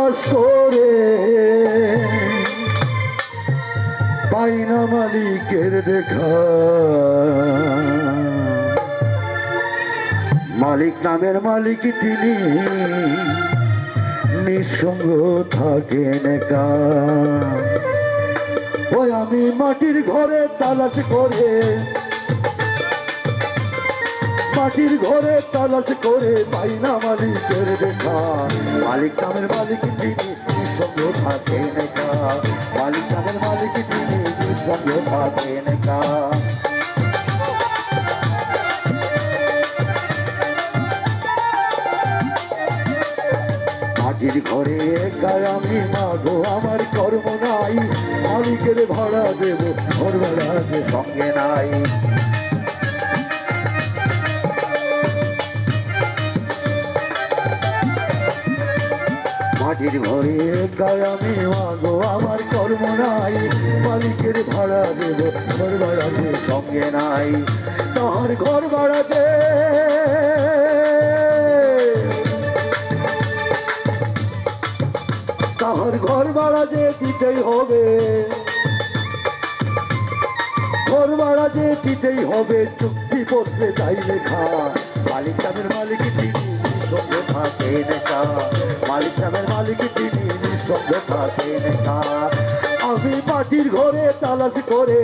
তালাশ করে পাই না মালিকের দেখা। মালিক নামের মালিক তিনি, নিঃসঙ্গ থাকেন একা। ওই আমি মাটির ঘরে তালাশ করে, মাটির ঘরে তালাশ করে পাই না মালিকের দেখা। মালিক নামের মালিক তিনি, নিঃসঙ্গ থাকেন একা। মালিক নামের মালিক তিনি, নিঃসঙ্গ থাকেন একা। মাটির ঘরে একাই আমি মাগো, আমার কর্ম নাই। মালিকের ভাড়া দেব, ঘর ভাড়া যে সঙ্গে নাই। মাটির ঘরে একাই আমি মাগো, আমার কর্ম নাই। মালিকের ভাড়া দেব, ঘর ভাড়া যে সঙ্গে নাই। তার ঘর ভাড়া দে, তাহার ঘর ভাড়া যে দিতেই হবে, ঘর ভাড়া যে দিতেই হবে। চুক্তিপত্রে তাই লেখা, মালিক নামের মালিক তিনি, নিঃসঙ্গ থাকেন একা। মালিক নামের মালিক তিনি, নিঃসঙ্গ থাকেন একা। আমি মাটির ঘরে তালাশ করে,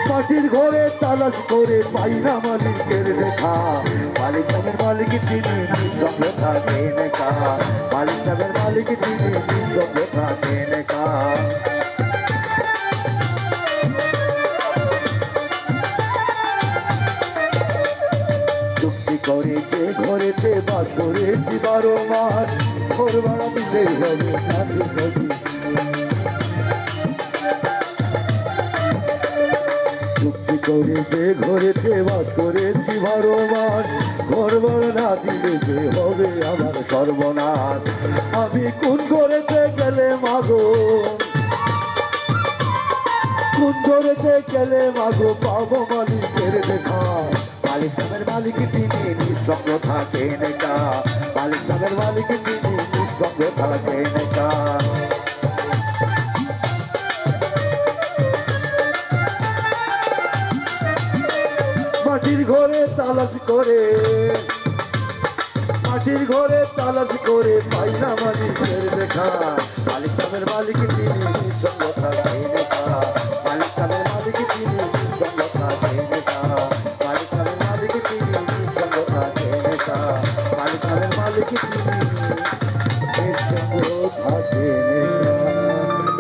মাটির ঘরে তালাশ করে পাই না মালিকের দেখা। মালিক নামের মালিক তিনি, নিঃসঙ্গ থাকেন একা। মালিক নামের মালিক তিনি, নিঃসঙ্গ থাকেন একা। চুক্তি করে যে ঘরেতে বাস করেছি 12 মাস, ঘর ভাড়া দিলেই হবে নাকি নদী। চুক্তি করে যে ঘরেতে বাস করেছি 12 মাস, ঘর ভাড়া না দিলে যে হবে আমার সর্বনাশ। আমি কোন ঘরেতে গেলে মাগো, কোন ঘরেতে গেলে মাগো পাবো মালিকের দেখা। মালিক নামের মালিক তিনি, নিঃসঙ্গ থাকেন একা। মালিক নামের মালিক তিনি, নিঃসঙ্গ থাকেন একা। মাটির ঘরে তালাশ করে, মাটির ঘরে তালাশ করে পাই না মালিকের দেখা। মালিক নামের মালিক তিনি, নিঃসঙ্গ থাকেন একা। মালিক নামের মালিক তিনি, নিঃসঙ্গ থাকেন একা। মালিক নামের মালিক তিনি, নিঃসঙ্গ থাকেন একা। মালিক নামের মালিক তিনি, নিঃসঙ্গ থাকেন একা।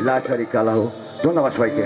লা শারিকা লাহু। ধন্যবাদ সবাইকে।